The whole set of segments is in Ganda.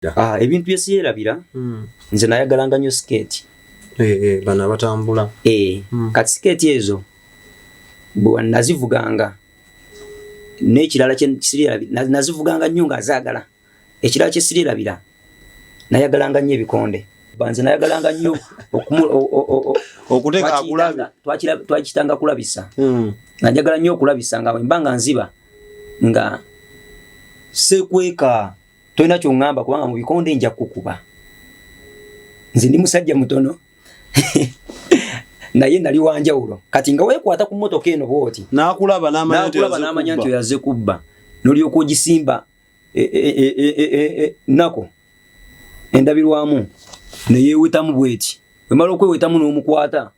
Ebintu byesirabira nze nayagalanga nnyo skate. Bana batambula. Kati skate ezo bwe nazivuganga n'ekirala kyesirabira nazivuganga nnyo nga zaagala. Ekirala kyesirabira nayagalanga nnyo ebikonde. Banze nayagalanga nnyo okuteka akulabi. Twakitanga kulabisa. Najagala nnyo okulabisa nga wembanga nziba nga sekweka toina kyongamba kubanga mu bikonde nja kukuba. Nze ndi musajja mutono. Naye nali wanjawulo. Kati nga weekwata ku mmotoka eno bwoti. N'akulaba n'amanya nti yaze kubba. N'olyoka ogisimba nako endabirwamu ne yeewetamu bweti. Wemala okwewetamu n'omukwata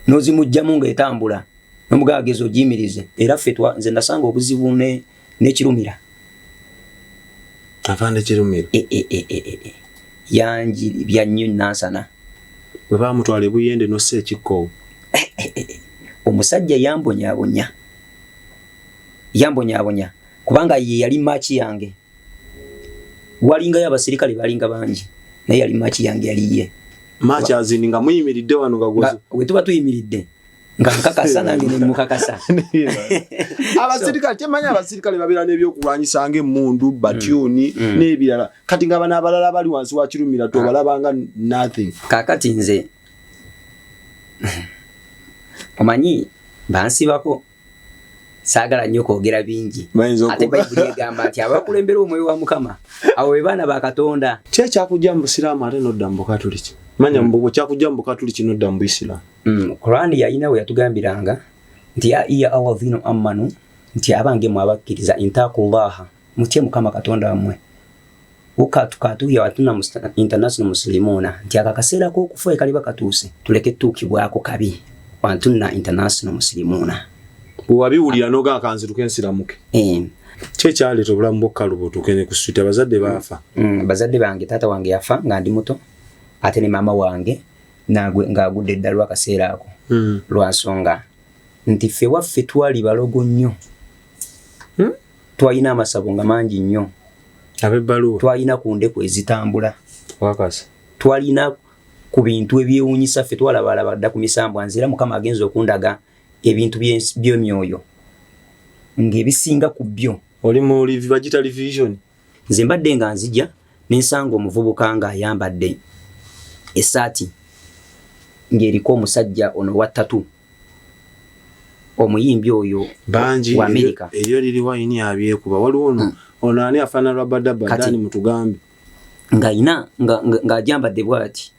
n'ozimugjamu ng'etambula. N'omugageza ogiyimirize. Era ffe nze ndasanga obuzibu n'ekirumira. Afande kirumira. Yanjiri bya nnyo nansana. Bwe bamutwala ebuyende n'ossa ekikkowe. Omusajja yambonyaabonya. Kubanga ye yali machi yange. Walingayo abasirikale balinga bangi. Naye yali machi yange yali ye. Machi azini nga muyimiridde wano gagozi. We tuba tuyimiridde. Nga nkakasa nange ne mukakasa. Abasirikale temanya abasirikale babira n'ebyokulwanyisa ng'emmundu, batyuni n'ebirala. Kati nga bana abalala bali wansi wa kirumira tobalabanga nothing. Kakati nze omanyi bansibako saagala nnyo kwogera bingi. Ate Bayibuli egamba nti abakulembera omwoyo wa Mukama abo be baana ba Katonda. Kyakujja mu Busiraamu ate n'odda mu Bukatuliki. Manya mbugo kyakujja mu Bukatuliki n'odda mu Islam. Quran yayina we yatugambiranga nti ya iya alladhina amanu nti abange mu abakkiriza intaqullaha mutye Mukama Katonda wammwe. Ukatu ya watuna international muslimuna nti akakaseera k'okufa ekaliba katuuse tuleke tuukibwako kabi wantuna international muslimuna. Bwabiwulira noga akanziruka ensiramuke. Kyaleeta obulamu bw'okkalubutuke ne ku street abazadde baafa. Bazadde bange taata wange yafa nga ndi muto ate ne maama wange ng'agudde eddala akaseera ako. Lwa nsonga nti ffe waffe twali balogo nnyo. Twalina amasabo nga mangi nnyo. Ab'ebbaluwa. Twalina ku ndeku ezitambula. Wakasa. Twalina ku bintu ebyewuunyisa ffe twalabalaba dda ku misambwa nzira Mukama agenza okundaga ebintu by'emyoyo ng'ebisinga ku byo. Oli mu bagita vision. Nze mbadde nga nzija n'ensanga omuvubuka ng'ayambadde essaati ng'eriko omusajja ono wa ttatu. Omuyimbi oyo bangi wa Amerika. Eryo liri wayini abyekuba waliwo ono ani afaana Rabadaba Dani mutugambe. Ng'ajambadde bw'ati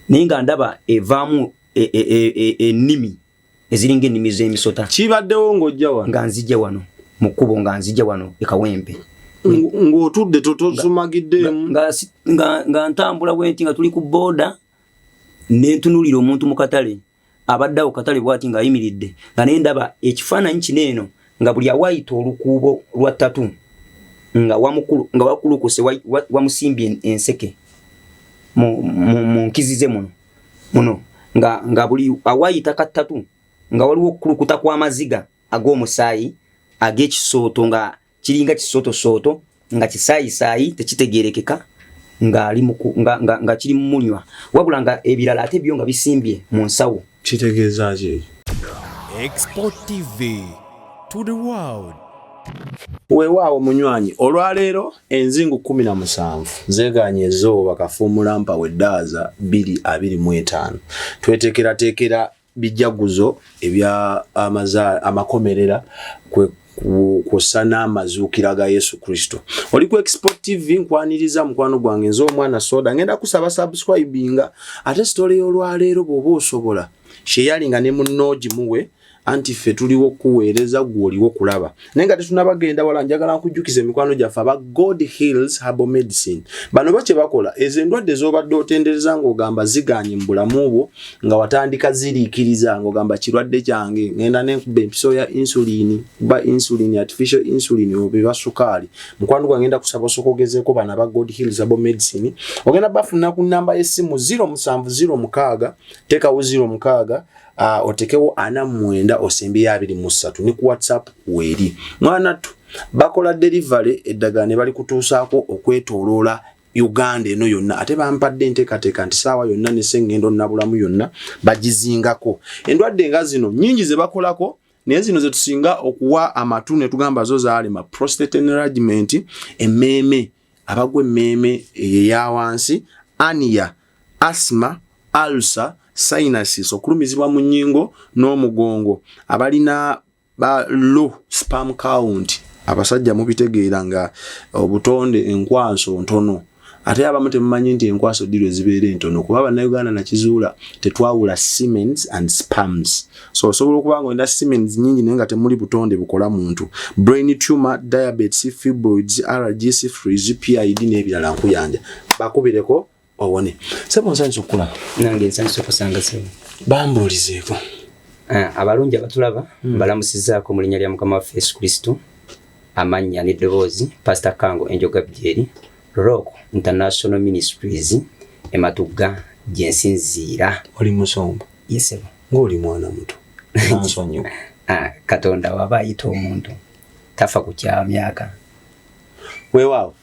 naye nga ndaba evaamu ennimi eziringa ennimi z'emisota. Kibaddewo ng'ojja wano? Nga nzijja wano mu kkubo nga nzijja wano e Kawempe. Ng'otudde tosumagiddeemu? Nga ntambula bwenti nga tuli ku booda n'entunuulira omuntu mu katale abaddawo katale bw'ati ng'ayimiridde nga naye ndaba ekifaananyi kino eno nga buli awaayita olukuubo lwa ttatu nga wakulukuse wamusimbye enseke mu nkizize muno nga buli awaayita kattatu nga waliwo okukulukuta kw'amaziga ag'omusaayi ag'ekisooto nga kiringa kisooto nga kisaayisaayi tekitegeerekeka nga kiri mu munywa wabula nga ebirala ate byo nga bisimbye mu nsawo. Kitegeeza ki? Export TV to the world. Weewaawo munywanyi olwaleero enzingu 17 zeeganye ezooba kafuumulampa weddaaza 225 tweteekerateekera bijjaguzo ebya amakomerera kw'ossa n'amazuukira ga Yesu Kristo. Oli ku Export TV nkwaniriza mukwano gwange nze omwana soda ngenda kusaba subscribinga ate story y'olwaleero bw'oba osobola sheyalinga ne munnoogi muwe anti ffe tuliwo kuweereza gw'oliwo kulaba. Naye nga tetunabagenda wala njagala nkujjukiza emikwano gyaffe aba God Heals Herbal Medicine. Bano bakye bakola ezo endwadde z'obadde otendereza ng'ogamba ziganye mu bulamu bwo nga watandika ziriikiriza ng'ogamba kirwadde kyange ngenda nenkuba empiso ya insulini kuba insulini artificial insulini oba sukaali. Mukwano gwange ngenda kusaba osokogezeeko bano aba God Heals Herbal Medicine. Ogenda bafuna ku namba y'essimu 0706 teekawo 06 otekewo 49 osembe 23 ni ku WhatsApp weeri. Mwana tu bakola delivery eddagala ne bali kutuusaako okwetooloola Uganda eno yonna ate bampadde nteekateeka nti saawa yonna ne Ssengendo Nabulamu yonna bagizingako. Endwadde nga zino nnyingi ze bakolako naye zino ze tusinga okuwa amatu ne tugamba zo zaalema prostate enlargement, emmeeme, abagwa emmeeme eya wansi, ania, asthma, ulcer, sinuses, okulumizibwa mu nnyingo n'omugongo, abalina low sperm count, abasajja mubitegeera nga obutonde enkwaso ntono. Ate abamu temumanyi nti enkwaso ddirwe zibeera entono kuba bannayuganda nakizuula tetwawula semens and sperms. So osobola okuba nga olina semens nnyingi naye nga temuli butonde bukola muntu. Brain tumor, diabetes, fibroids, allergies, syphilis, PID n'ebirala nkuyanja. Bakubireko owone. Sebo nsanyusa okukulaba. Nange nsanyusa okusanga sebo. Bambuulizeeko. Abalungi abatulaba balamusizaako mu linnya lya Mukama waffe Yesu Kristo. Amannya n'eddoboozi Pastor Kango Enjoga Byeri, Rock International Ministries, Ematuga gyensinziira. Oli musomba? Yes sebo. Ng'oli mwana muto. Nansonyiwa. Katonda waba ayita omuntu tafa ku kya myaka. Weewaawo.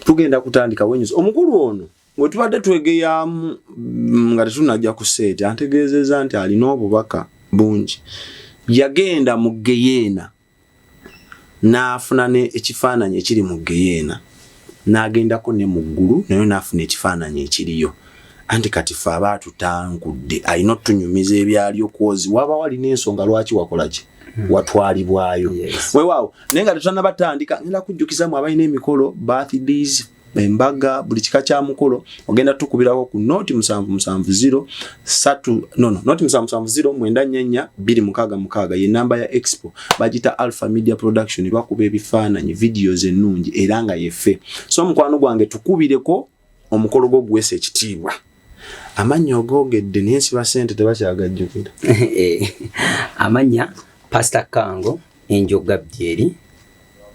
Tugenda kutandika wenyuzi. Omukulu ono bwe tubadde twegeyamu nga tetunajja ku seeti antegeezezza nti alina obubaka bungi. Yagenda mu Geyeena n'afuna ekifaananyi ekiri mu Geyeena, n'agendako ne mu ggulu naye n'afuna ekifaananyi ekiriyo. Anti kati ffe abaatutangudde alina otunyumiza ebyalyo kwozi waba walina ensonga lwaki wakola ki watwalibwayo. Weewaawo naye nga tetwannabatandika ngenda kujjukizamu abalina emikolo birthdays, embaga, buli kika kya mukolo ogenda tukubirako ku noti 770 noti 770 944 ye namba ya expo bagita Alpha Media Production bakuba ebifaananyi videos ennungi era nga yeffe. So mukwano gwange tukubireko omukolo gwo gwese ekitiibwa. Amanya ogogedde naye siba sente tebakyagajjukira. Amanya Pastor Kango Enjoga Byeri.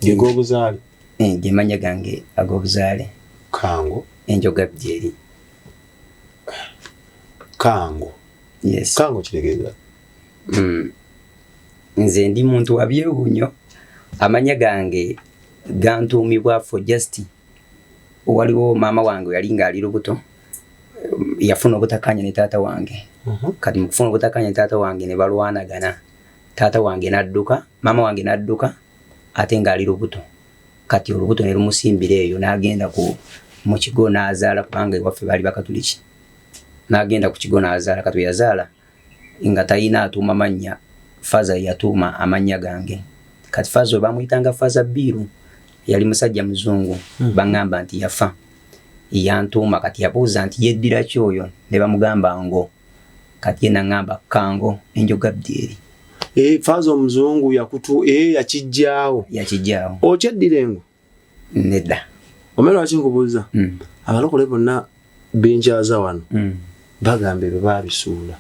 Gegobuzaale. Gemanya gange agobuzaale. Kango Enjoga Byeri. Kango. Yes. Kango kiregeeza. Nze ndi muntu wabyewunyo. Amanya gange gantuumibwa for just waliwo maama wange yali ng'ali lubuto yafuna obutakkaanya ne taata wange. Kati mu kufuna obutakkaanya ne taata wange ne balwanagana. Taata wange n'adduka, maama wange n'adduka ate ng'ali lubuto. Kati olubuto ne lumusimbira eyo n'agenda mu kigo n'azaala kubanga ewaffe baali bakatuliki. N'agenda ku kigo n'azaala kati yazaala nga talina atuuma mannya, Faza yatuuma amannya gange. Kati Faza we bamuyitanga Faza Biru yali musajja muzungu. Bangamba nti yafa. Yantuuma kati yabuuza nti yeddira ki oyo ne bamugamba ngo. Kati ye n'angamba Kango Enjoga Byeri. Faza omuzungu yakijjaawo. Yakijjaawo. Okyeddirengo? Nedda. Omera lwaki nkubuuza? Abalokole bonna benjaza wano bagamba ebyo baabisuula.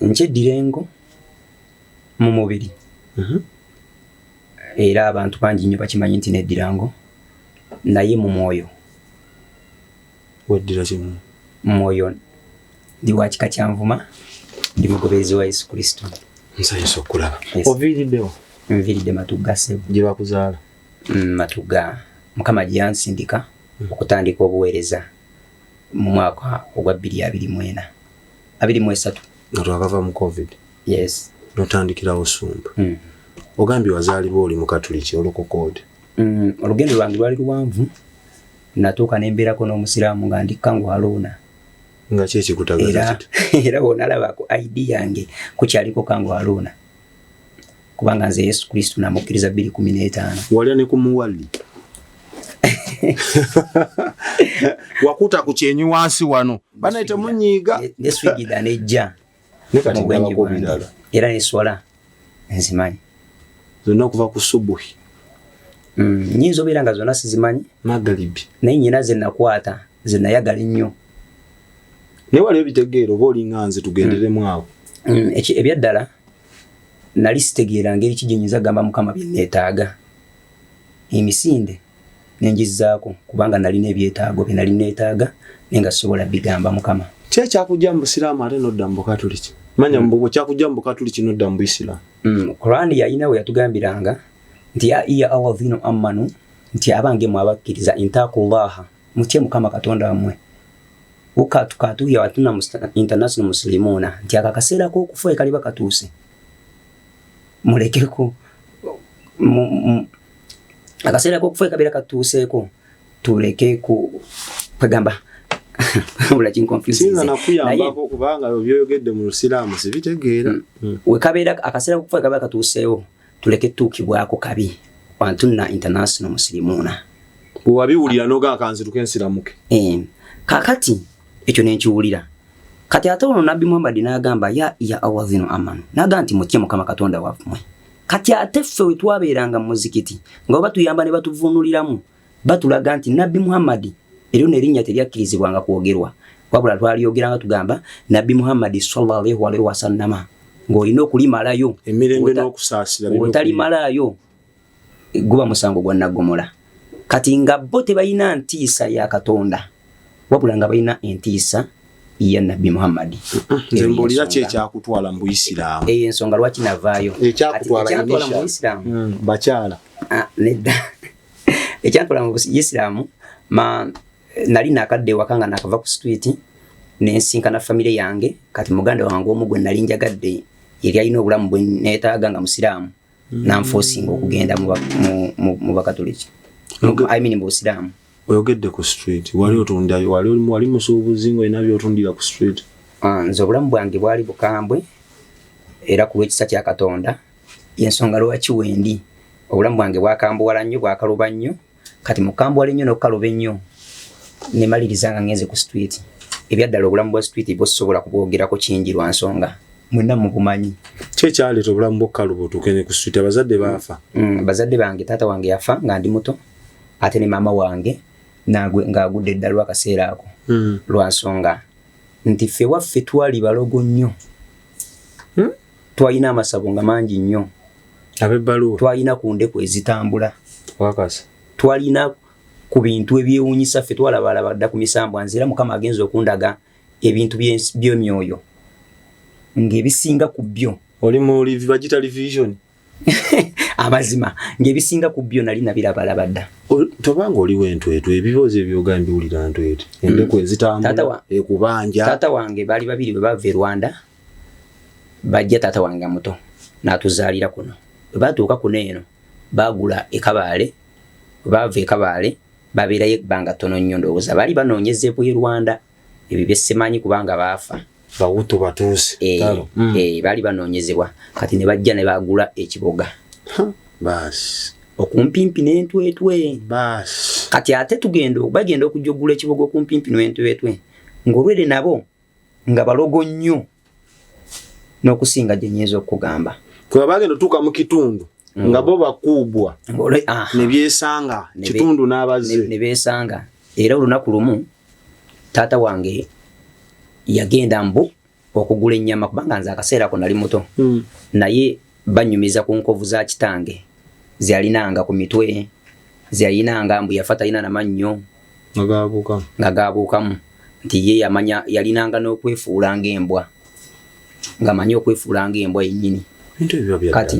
Nkyeddirengo mu mubiri. Era abantu bangi nnyo bakimanyi nti neddirango naye mu mwoyo. Weddira kimu? Mwoyo ndi wa kika kya Nvuma, ndi mugoberezi wa Yesu Kristo. Nsanyusa okulaba. Yes. Oviiriddewo? Nviiridde Matuga sebo. Gye bakuzaala? Matuga. Mukama gye yansindika okutandika obuweereza mu mwaka ogwa 2024. 2023. Nga twakava mu COVID? Yes. Notandikirawo Sumba. Ogambye wazaalibwa oli mu Katuliki olukokode? Olugendo lwange lwali luwanvu. Natuuka nembeerako n'omusiraamu nga ndi Kango Haruna. Nga ki ekikutagaza kiti? Era bw'onalaba ku ID yange kukyaliko Kango Haruna. Kubanga nze Yesu Kristo namukkiriza 2015. Walya ne ku muwalli? Wakuta ku kyenyi wansi wano. Banayita munyiiga. Neswigida nejja. Ne kati ngabako birala. Era neswala nzimanyi. Zonna okuva ku subuhi. Nyinza obeera nga zonna sizimanyi. Magalibi. Naye nnyina ze nakwata ze nayagala ennyo. Naye waliwo ebitegeero oba olinga nze tugenderemu awo. Ebyaddala nali sitegeera ngeri ki gye nnyinza gamba Mukama bye neetaaga. Emisinde nenjizzaako kubanga nalina ebyetaago bye nali neetaaga naye nga sobola bigamba Mukama. Ki ekyakujja mu Busiraamu ate n'odda mu Bukatuliki? Manya mbugo kyakujja mu Bukatuliki n'odda mu Busiraamu? Qur'an yalina we yatugambiranga nti ya iya alladhina amanu nti abange mu abakkiriza intaqullaha mutye mukama katonda wamwe ukatukatu ya watuna international muslimuna nti akakaseera ko okufa ekali bakatuuse mulekeko akaseera ko okufa ekabira katuuseeko tuleke ku kwegamba wala kin confuse sinza nakuyambako kubanga byoyogedde mu Islam sibitegeera wekabera akaseera ko okufa ekabira katuuseewo tuleke tukibwako kabi wantuna international muslimuna wabiwulira noga kanzi tukensiramuke kakati ekyo nenkiwulira kati ate ono Nabbi Muhammad n'agamba ya awazinu amanu naga nti mutye mukama katonda waffe kati ate ffe we twabeeranga mu muzikiti nga batuyamba ne batuvunuliramu batulaga nti Nabbi Muhammad eryo nerinnya teryakkirizibwanga kwogerwa wabula twalyogeranga tugamba Nabbi Muhammad sallallahu alaihi wasallam ng'olina okulimalayo emirembe n'okusaasira otalimalayo guba musango gwa nnaggommola kati nga bo tebalina ntiisa ya katonda wabula nga balina entiisa ya Nabbi Muhammad nzembolira kye kyakutwala mu Islam ensonga lwaki navaayo ekyakutwala mu Islam bakyala nedda ekyantwala mu Islam nali nakadde wakanga nakava ku street nensinkana family yange kati muganda wange omu gwe nali njagadde yali alina obulamu bwe neetaaga nga musiraamu nanforcing okugenda mu bakatoliki I mean mu Islam oyogedde ku street wali otunda wali musuubuzi ngo inabyo otundira ku street nze obulamu bwange bwali bukambwe era ku lw'ekisa kya Katonda yensonga lwaki wendi obulamu bwange bwakambuwala nnyo bwakaluba nnyo kati mukambuwala nnyo n'okukaluba ennyo nemalirizanga ngenze ku street ebyaddala obulamu bwa street bosobola kubwogerako kingi lwa nsonga mwenna mubumanyi kyaleeta obulamu bw'okukaluba otuukene ku street abazadde baafa bazadde bange taata wange yafa nga ndi muto ate ne maama wange ng'agudde eddala lw'akaseera ako lwa nsonga nti ffe waffe twali balogo nnyo twalina amasabo nga mangi nnyo ab'ebbaluwa twalina ku ndeku ezitambula wakasi twalina ku bintu ebyewuunyisa ffe twalabalaba dda ku misambwa nzira Mukama agenza okundaga ebintu by'emyoyo ng'ebisinga ku byo oli mu bagita vision amazima ng'ebisinga ku byo nali nabirabalaba dda tobanga oli wentwetwe ebibuuzo ebyoga mbiwulira ntwete endeku ezitambula ekubanja taata wange baali babiri bwe bava e Rwanda bajja taata wange muto n'atuzaalira kuno bwe batuuka kuno eno baagula ekabaale bava ekabaale babeerayo ebbanga ttono nnyo ndowooza baali banoonyezeepo e Rwanda ebyo bye simanyi kubanga baafa bawuto batuuse baali banoonyezebwa kati ne bajja ne baagula ekiboga baasi okumpimpi n'entwetwe baasi kati ate bagenda okujja okugula ekiboga okumpimpi n'entwetwe ng'olwere nabo nga balogo nnyo n'okusinga gye nnyinza okugamba kuba bagenda otuuka mu kitundu nga bo bakuubwa ne byesanga kitundu n'abazze ne beesanga era olunaku lumu taata wange yagenda mbu okugula ennyama kubanga nze akaseera ko nali muto naye banyumiza ku nkovu za kitange ziyalinanga ku mitwe ziyalinanga mbu yafa talina namannyo nga gaabuukamu nti ye yalinanga n'okwefuulanga embwa ng'amanyi okwefuulanga embwa yennyini kati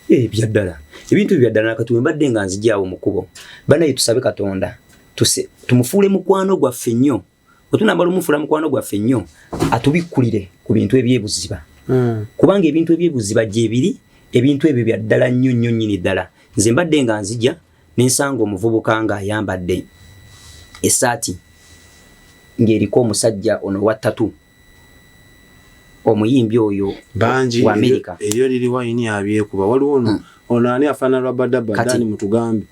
ebyaddala ebintu ebyaddala nakati we mbadde nga nzijaawo mu kkubo banaye tusabe Katonda tumufuule mukwano gwaffe nnyo otunambala omufuula mukwano gwaffe nnyo atubikkulire ku bintu ebyebuziba kubanga ebintu ebyebuziba gye biri ebintu ebyo byaddala nnyo nnyo nnyini ddala nze mbadde nga nzija n'ensanga omuvubuka ng'ayambadde essaati ng'eriko omusajja ono wa ttatu omuyimbi oyo bangi wa Amerika eryo liri wayini abyekuba waliwo ono ani afaana Rabadabadani mutugambe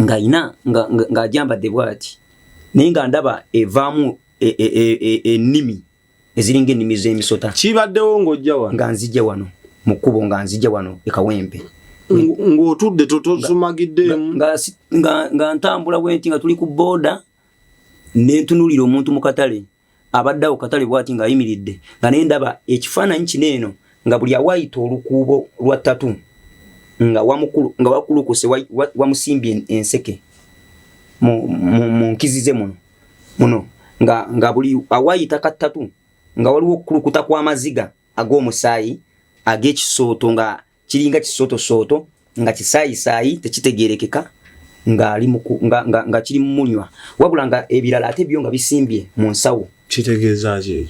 ng'ajambadde bw'ati naye nga ndaba evaamu ennimi eziringa ennimi z'emisota kibaddewo ng'ojja wano nga nzijja wano mu kkubo nga nzijja wano e Kawempe ng'otudde tosumagiddeemu nga ntambula bwenti nga tuli ku booda nentunulira omuntu mu katale abaddawo katale bwati ng'ayimiridde nga naye ndaba ekifaananyi kino eno nga buli awaayita olukuubo lwa ttatu nga wakulukuse wamusimbye enseke mu nkizize muno nga buli awaayita kattatu nga waliwo okukulukuta kw'amaziga ag'omusaayi ag'ekisooto nga kiringa kisootosooto nga kisaayisaayi tekitegeerekeka nga ali nga kiri munywa wabula nga ebirala ate byo nga bisimbye mu nsawo. Kitegeeza ki?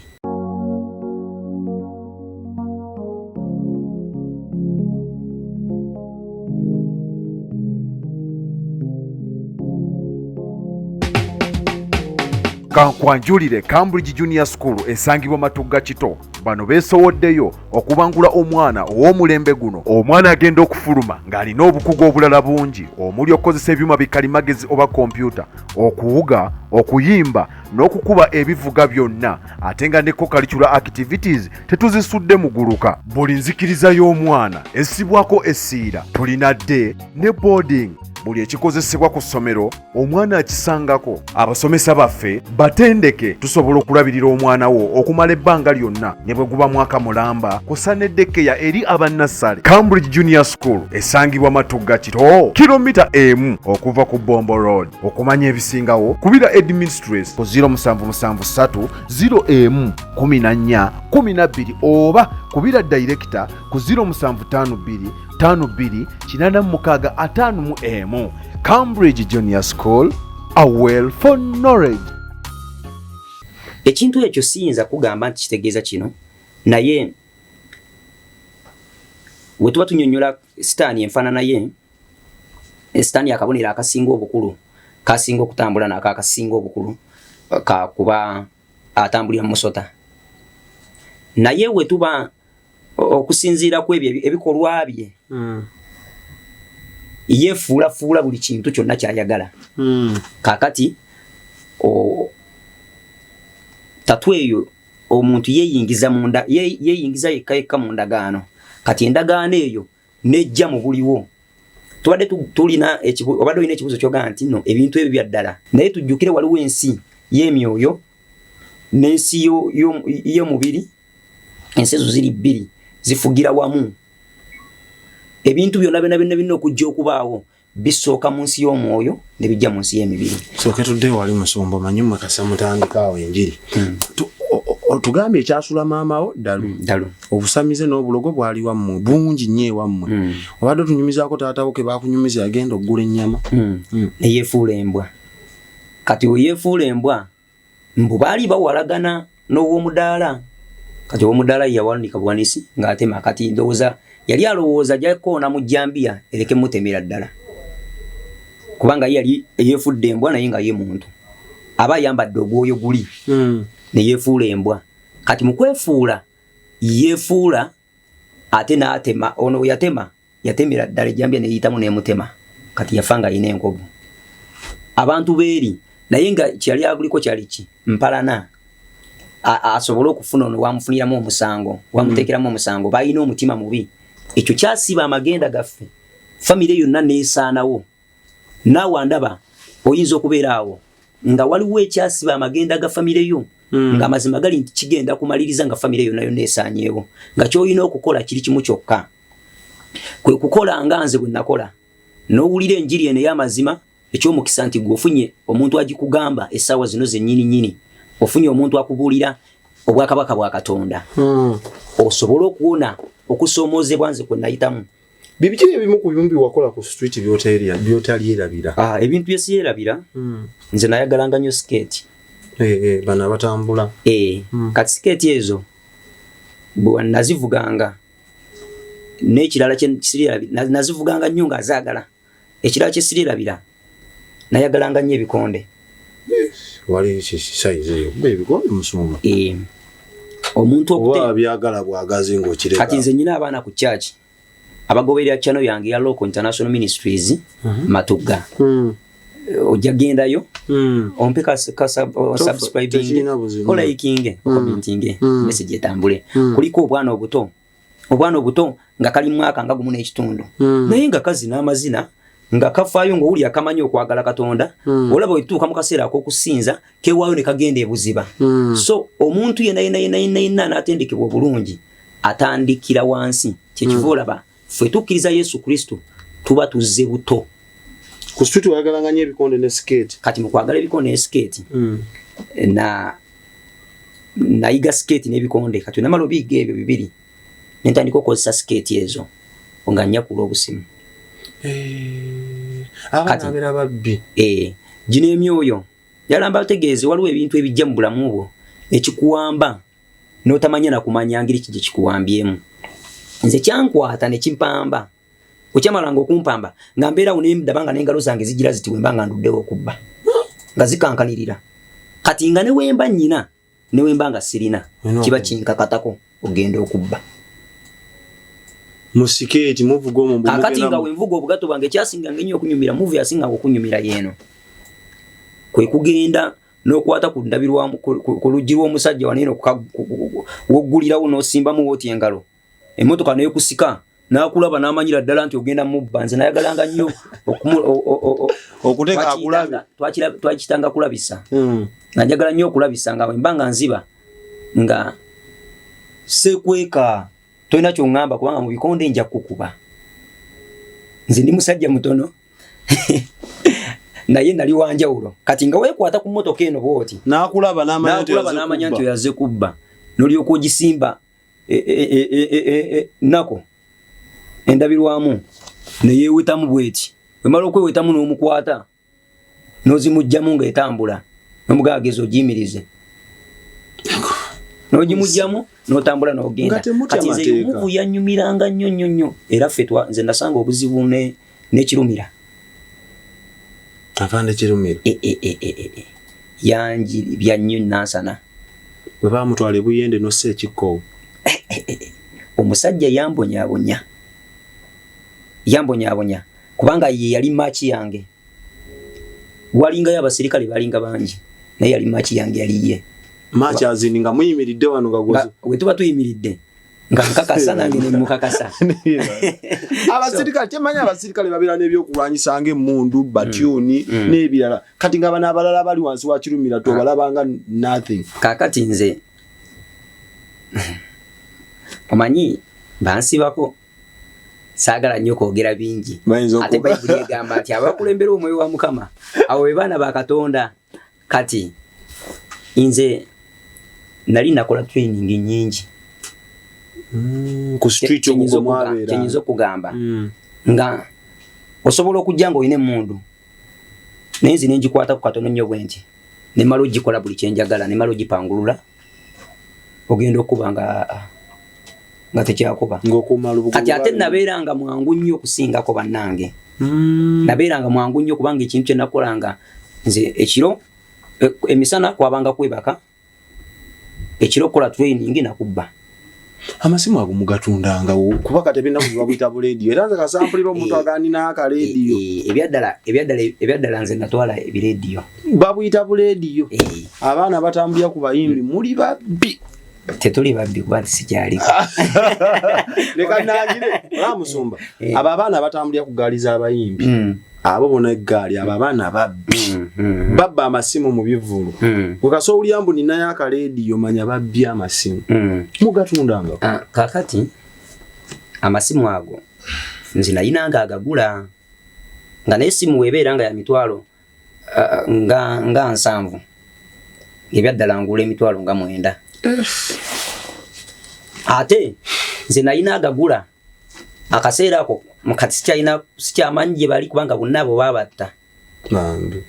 Kankwanjulire Cambridge Junior School esangibwa Matugga Kito. Bano beesowoddeyo okubangula omwana ow'omulembe guno. Omwana agenda okufuluma ng'alina obukugu obulala bungi omuli okukozesa ebyuma bikalimagezi oba kompyuta, okuwuga, okuyimba n'okukuba ebivuga byonna, ate nga ne co-curricular activities tetuzisudde muguluka. Buli nzikiriza y'omwana essibwako essiira. Tulina day ne boarding. Buli ekikozesebwa ku ssomero omwana akisangako. Abasomesa baffe batendeke tusobola okulabirira omwana wo okumala ebbanga lyonna ne bwe guba mwaka mulamba kusa n'eddekeya eri abannassale. Cambridge Junior School esangibwa Matugga Kito, kilomita emu okuva ku Bombo Road. Okumanya ebisingawo kubira Administrates ku 0773 01 14 12 oba kubira Director ku 0752 52 Cambridge Junior School, a well for knowledge. Ekintu ekyo siyinza kugamba nti kitegeeza kino, naye we tuba tunyonnyola sitaani enfaanana ye, sitaani akabonero akasinga obukulu kasinga okutambula nako akasinga obukulu kakuba atambulira mu musota. Naye we tuba okusinziira ku ebyo ebikolwa bye yefuula buli kintu kyonna kyayagala. Kakati tatweyo omuntu yeyingiza munda yeyingiza yekka mu ndagaano. Kati endagaano eyo nejja mu buliwo. Tubadde tulina obadde olina ekibuzo ky'ogamba nti no ebintu ebyo byaddala, naye tujjukire waliwo ensi y'emyoyo n'ensi y'omubiri. Ensi ezo ziri bbiri zifugira wamu. Ebintu byonna birina okujja okubaawo bisooka mu nsi y'omwoyo ne bijja mu nsi y'emibiri. Sooke tudde wali Musumba manyi mukasa mutandikaawo enjiri. Tugambye ekyasula maamawo ddalu. Obusamize n'obulogo bwali wammwe bungi nnyo ewammwe. Obadde tunyumizaako taatawo ke baakunyumiza yagenda oggula ennyama. Ne yeefuula embwa. Kati we yeefuula embwa mbu baali bawalagana n'ow'omudaala. Kati ow'omudaala yawanika buwanisi ng'atema. Kati ndowooza yali alowooza jakoona mu jjambiya ereke mutemera ddala. Kubanga yali yeefudde embwa naye nga ye muntu. Aba ayambadde ogwoyo guli. Ne yeefuula embwa. Kati mu kwefuula yeefuula ate n'atema. Ono we yatemera ddala ejjambiya ne yiyitamu n'emutema. Kati yafa nga alina enkovu. Abantu beeri naye nga kyali aguliko kyali ki mpalana. Asobole okufuna ono wamufuniramu omusango, wamuteekeramu omusango, balina omutima mubi. Ekyo kyasiba amagenda gaffe. Famire yonna neesaanawo. Naawe andaba oyinza okubeera awo nga waliwo ekyasiba amagenda ga famire yo, nga mazima gali nti kigenda kumaliriza nga famire yonna esaanyeewo. Nga ky'olina okukola kiri kimu kyokka. Kwe kukola nga nze bwe nakola. N'owulira enjiri eno ey'amazima eky'omukisa nti gw'ofunye omuntu agikugamba essaawa zino zennyini. Ofunye omuntu akubuulira obwakabaka bwa Katonda. Osobola okuwona okusoomoozebwa nze kwe nayitamu. Bibiki ebimu ku bimu wakola ku street byotali erabira. Ebintu bye siyerabira. Nze nayagalanga nnyo sikeeti. Bano abatambula. Kati sikeeti ezo bwe nazivuganga n'ekirala kye sirabira nazivuganga nnyo nga azaagala. Ekirala kye sirabira nayagalanga nnyo ebikonde. Wali size ebikonde Musumba. Omuntu okute byagala bwagazi ng'okireka. Kati nze nyina abaana ku church abagoberera channel yange ya Local International Ministries Matugga. Ojja gendayo ompeka subscribing liking commenting message etambule. Kuliko obwana obuto nga kali mwaka nga gumu n'ekitundu naye nga kazi n'amazina nga kafaayo ng'owuli akamanyi okwagala Katonda. Olaba wetuuka mu kaseera ak'okusinza kewaayo ne kagenda ebuziba. So omuntu yenna n'atendekebwa obulungi atandikira wansi. Kyekiva olaba ffe tukkiriza Yesu Kristo tuba tuzze buto. Ku street wayagalanga nnyo ebikonde ne sikeeti. Kati mu kwagala ebikonde ne sikeeti nayiga sikeeti n'ebikonde. Kati namala obiyiga ebyo bibiri ne ntandika okukozesa sikeeti ezo nga nnyakula obusimu. Abaana abera babbi. Gino emyoyo yalamba bategeeze waliwo ebintu ebijja mu bulamu bwo ekikuwamba n'otamanya na kumanya ngiri kije kikuwambyemu. Nze kyankwata ne kimpamba. Okyamalanga okumpamba nga mbeera unemdabanga n'engalo zange zigira ziti wembanga nduddewo okubba. Nga zikankanirira. Kati nga ne wemba nnyina ne wemba nga sirina kiba kinkakatako ogenda okubba. Musiketi muvuga omumbu mugenda. Kati nga wenvuga obugato bwange kyasinga nnyo okunyumira muvi yasinga okunyumira yeeno. Kwe kugenda n'okwata ku ndabirwamu ku luggi lw'omusajja waneeno woggulirawo n'osimbamu woti engalo. Emmotoka nayo kusika n'akulaba n'amanyira ddala nti ogenda mubba. Nze nayagalanga nnyo okuteeka akulabi. Twakitanga kulabisa. Najagala nnyo okulabisa nga wembanga nziba nga sekweka toina kyongamba kubanga mu bikonde nja kukuba. Nze ndi musajja mutono. Naye nali wanjawulo. Kati nga weekwata ku mmotoka eno bwoti. N'akulaba n'amanya nti yaze kubba. N'olyoka ogisimba nako endabirwamu ne yeewetamu bweti. Wemala okwewetamu n'omukwata n'ozimugjamu ng'etambula n'omugaagezi ogiyimirize. N'ogimugjamu n'otambula n'ogenda. Kati nze omuvu yannyumiranga nnyo era ffe nze nasanga obuzibu n'ekirumira. Afande kirumira. Yanjiri bya nnyo nansana. Bwe bamutwala Buyende n'ossa ekikkowe. Omusajja yambonyaabonya kubanga ye yali machi yange. Walingayo abasirikale balinga bangi naye yali machi yange yaliye. Machi azini nga muyimiridde wano gagozo. We tuba tuyimiridde nga nkakasa nange ne mukakasa. Abasirikale temanya abasirikale babira n'ebyokulwanyisa ng'emmundu batyuni n'ebirala. Kati nga bana abalala bali wansi wa kirumira to balabanga nothing. Kakati nze omanyi bansibako saagala nnyo kwogera bingi. Ate Bayibuli egamba nti abakulembera omwoyo wa Mukama abo be baana ba Katonda. Kati nze nali nakola training nyingi ku street okugomwabera kyenyizo kugamba nga osobola okujja nga oyina emmundu naye nzi nenjikwata ku katono nnyo bwe nti ne mala ogikola buli kyenjagala ne mala ogipangulula ogenda okuba nga tekyakuba. Kati ate nabeeranga mwangu nnyo okusingako bannange. Nabeeranga mwangu nnyo kubanga ekintu kye nakolanga nze ekiro emisana kwabanga kwebaka ekiro kola training nakubba. Amasimu ago mugatundanga kuba kati ebinaku bwabuyita bu radio era nze kasampulira omuntu aganina aka radio. Ebyadala nze natwala ebiradio babuyita bu radio. Abaana batambulira ku bayimbi muli babbi. Tetuli babbi kuba sikyali. Leka nangire Musumba. Aba abaana batambulira ku gaali z'abayimbi. Abo bona eggaali aba abaana babbi. Babba amasimu mu bivulu. Kukaso ulyambu nina yaka radio manya babbi amasimu. Mugatundanga. Kakati amasimu ago nzi nayinanga agagula nga n'essimu webeera nga ya mitwalo nga 7 ebyaddala ngula emitwalo nga 9. Ate nze nayina agagula akaseera ako mukati sikyamanyi gye bali kubanga bonna abo babatta.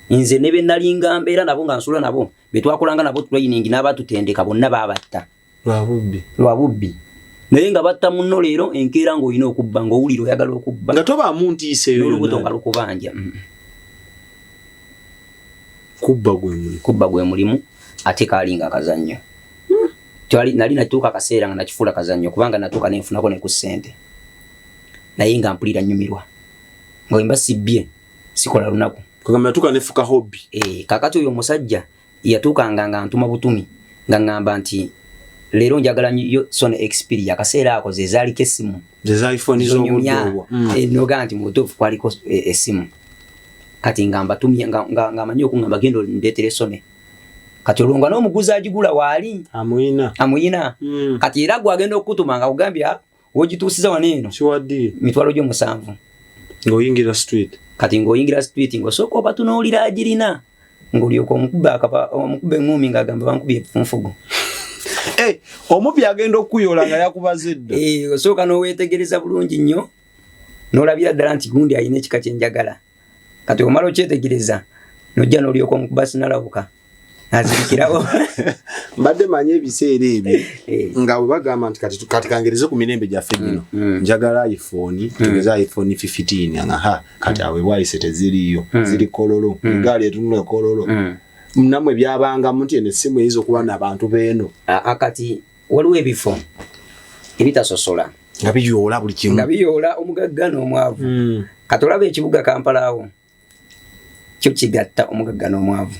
Nze ne be nalinga mbeera nabo nga nsula nabo be twakolanga nabo training n'abatutendeka bonna babatta lwa bubbi. Naye nga batta munno leero enkeera ng'olina okubba ng'owulira oyagala okubba nga toba muntiiseyo n'olubuto nga lukubanja. Kubba gwe mulimu ate kaalinga akazannyo. Nali natuuka akaseera nga nakifuula kazannyo kubanga natuuka nenfunako ne ku ssente. Naye nga mpulira nnyumirwa nga wemba sibbye sikola lunaku. Kugamba natuuka nefuka hobby. Kakati oyo omusajja yatuukanga nga ntuma butumi nga ngamba nti leero njagala nnyo Sony Xperia akaseera ako ze zaaliko essimu. Ze iPhone z'obudde. Noga nti mu butuufu kwaliko essimu. Kati ngamba tumye nga manyi okungamba genda ndeetere Sony. Kati olunga n'omuguzi agigula waali amuyina. Kati era gwagenda okutuma nga kugambya wogituusiza waneeno kiwadde mitwalo gyo 7 ng'oyingira street. Kati ng'oyingira street ng'osooka obatunuulira agirina ng'olyoka omukubba eŋŋumi ng'agamba bankubye efunfugu. Omubbi agenda okuyola nga yakubaza edda. Osooka n'oweetegereza bulungi nnyo n'olabira ddala nti gundi alina ekika kyenjagala. kati omalo kyetegereza nojja n'olyoka omukubasi nalabuka azirikirawo mbadde manye ebiseera ebyo nga bwe bagamba nti kati kangereze ku mirembe gyaffe gino njagala iPhone tegeza iPhone 15 nga kati awe bwayise teziriyo ziri kololo egaali etunula kololo namwe byabanga muti essimu eyizo kuba n'abantu beeno akati waliwo ebifo ebitasosola nga biyoola buli kimu nga biyoola omugagga n'omwavu kati olaba ekibuga Kampala awo kyo kigatta omugagga n'omwavu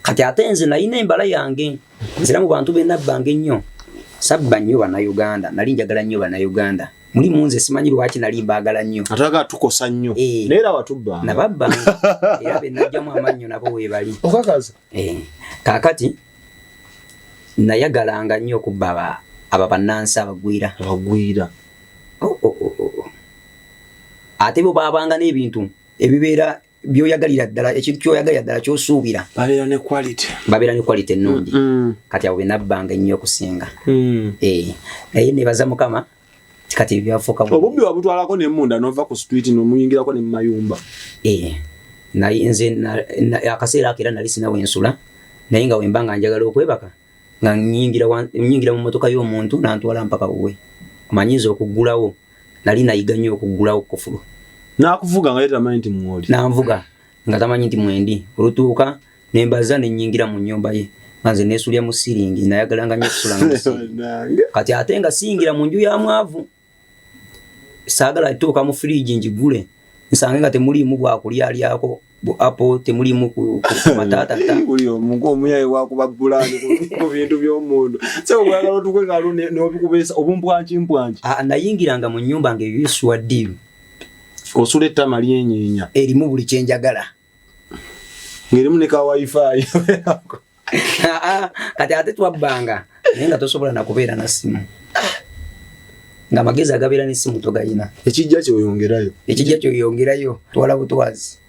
kati ate nze nalina embala yange nzira mu bantu bennabbanga ennyo sabba nnyo bannayuganda nali njagala nnyo bannayuganda mulimu nze simanyi lwaki nali mbaagala nnyo ataga tukosa nnyo neera watubbanga nababbanga era bennajjamu amannyo nabo weebali okakaza kaakati nayagalanga nnyo okubba aba bannansi abagwira ate bo baabanga n'ebintu ebibeera byoyagalira ddala ekintu kyoyagalira ddala kyosuubira babeera ne quality ennungi kati abo benabbanga ennyo okusinga naye nebaza Mukama kati byafuuka obubbi wabutwalako n'emmunda n'ova ku street n'omuyingirako ne mu mayumba naye nze akaseera ako era nali sinawo ensula naye nga wembanga njagala okwebaka nga nyingira mu motoka y'omuntu nantwala mpaka wuwe kumanyiza okuggulawo nali nayiga nnyo okuggulawo kufulu nakuvuga nga tamanyi nti mwoli nanvuga nga tamanyi nti mwendi olutuuka nembaza nenyingira mu nnyumba ye nze nesulya mu siringi nayagalanga nnyo okusula kati ate nga siyingira mu nju ya mwavu saagala tuuka mu fridge njigule nsange nga temuliimu bwakulyalyako apo temuliimu ku matatata uli omuntu omuyaye wakuba bulani ku bintu by'omuntu so bwagala otukwe ngalo n'obikubesa obumpwanki nayingiranga mu nnyumba ng'ebiswa ddiru osula ettama lyenyeenya erimu buli kyenjagala ng'erimu ne ka wifi kati ate twabbanga naye nga tosobola nakubeera na simu nga magezi agabeera n'essimu togayina ekijja kyoyongerayo twala butwazi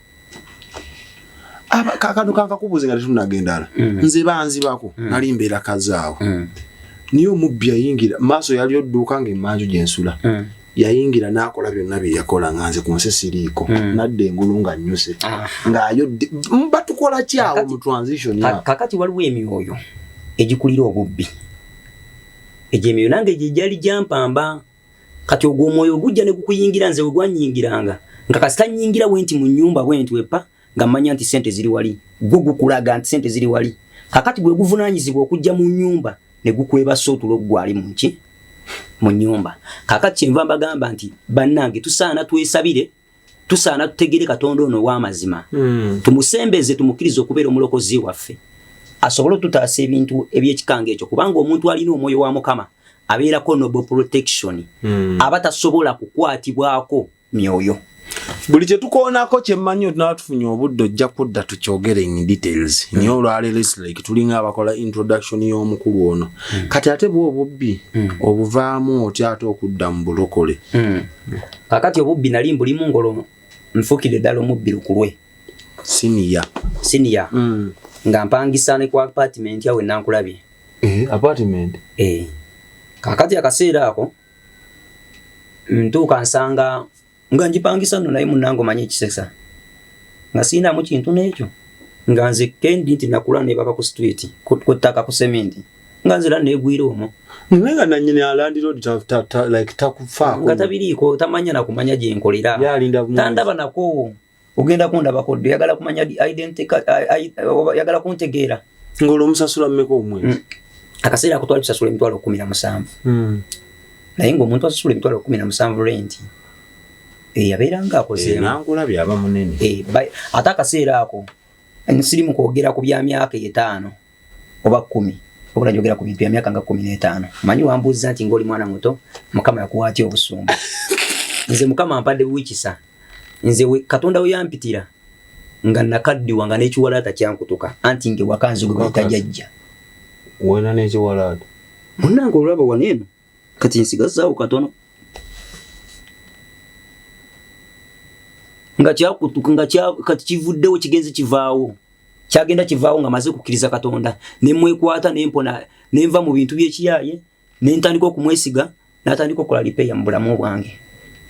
kakano kankakubuuze nga tetunagendala nze banzibako nali mbeera kazaawo niye omubbi yayingira maaso yali odduuka ng'emmanju gyensula yayingira n'akola byonna bye yakola nga nze ku nsi siriiko nadda engulu nga nnyuse ng'ayodde batukola ki awo mu transition kakati waliwo emyoyo egikulira obubbi egyo emyoyo nange gye gyali gyampamba kati ogwo omwoyo gujja ne gukuyingira nze we gwanyingiranga nga kasita nnyingira bwenti mu nnyumba bwenti wepa nga mmanya nti sente ziri wali gwo gukulaga nti sente ziri wali kakati gwe guvunaanyizibwa okujja mu nnyumba ne gukwebasa otulo gwali mu nki mu nnyumba kakati kyenva mbagamba nti bannange tusaana twesabire tusaana tutegere Katonda ono ow'amazima tumusembeze tumukkirize okubeera omulokozi waffe asobole otutaasa ebintu eby'ekikanga ekyo kubanga omuntu alina omwoyo wa Mukama abeerako noble protection aba tasobola kukwatibwako myoyo buli kye tukoonako kyemmanyi otunaba tufunye obudde ojja kudda tukyogere in details niyo olwaleero like tulinga abakola introduction y'omukulu ono kati ate bwe obubbi obuvaamu otya ate okudda mu bulokole kakati obubbi nali mbulimu ngolo nfukire ddala omubbi lukulwe senior nga mpangisa ne ku apartment yawe nankulabye apartment kakati akaseera ako ntuuka nsanga nga njipangisa nno naye munnange omanyi ekisesa nga siinamu kintu n'ekyo nga nze kendi nti nakula nebaka ku street ku ttaka ku sementi nga nzira neegwira omwo nga nannyini alandira odi like takufaako nga tabiriiko tamanya nakumanya gye nkolera tandaba nako ogenda kundabako dde yagala kumanya yagala kuntegeera ng'olwomusasula mmeka omwezi akaseera ako twali tusasula emitwalo 17 naye ng'omuntu asasula emitwalo 17 renti yabeeranga akoze nankulabye aba munene ate akaseera ako nsiri mu kwogera ku bya myaka 5 oba 10 obula njogera ku bintu bya myaka nga 15 manyi wambuuza nti ng'oli mwana muto Mukama yakuwaatya obusumba nze Mukama ampadde buwikisa nze Katonda we yampitira nga nakaddiwa nga n'ekiwalaata kyankutuka anti nge wakanzigo bayita jjajja wena n'ekiwalaata munnange olwaba waneeno kati nsigazaawo katono nga kyakutuka nga kati kivuddewo kigenze kivaawo kyagenda kivaawo nga maze kukkiriza Katonda ne mwekwata nempona nenva mu bintu by'ekiyaye nentandika okumwesiga natandika okukola lipeya mu bulamu bwange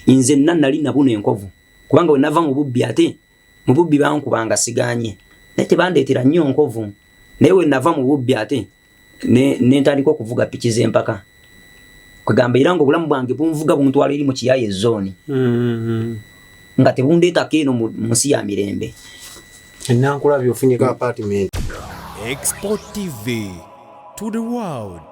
nze nali nabuno enkovu kubanga we nava mu bubbi ate mu bubbi bankubanga siganye naye tebandeetera nnyo nkovu naye we nava mu bubbi ate ne ntandika okuvuga piki z'empaka kwegamba era nga obulamu bwange bunvuga buntwala eri mu kiyaye zone nga tebundeetako eno mu nsi ya mirembe. Ennankula byofunyika apartment. Export TV to the world.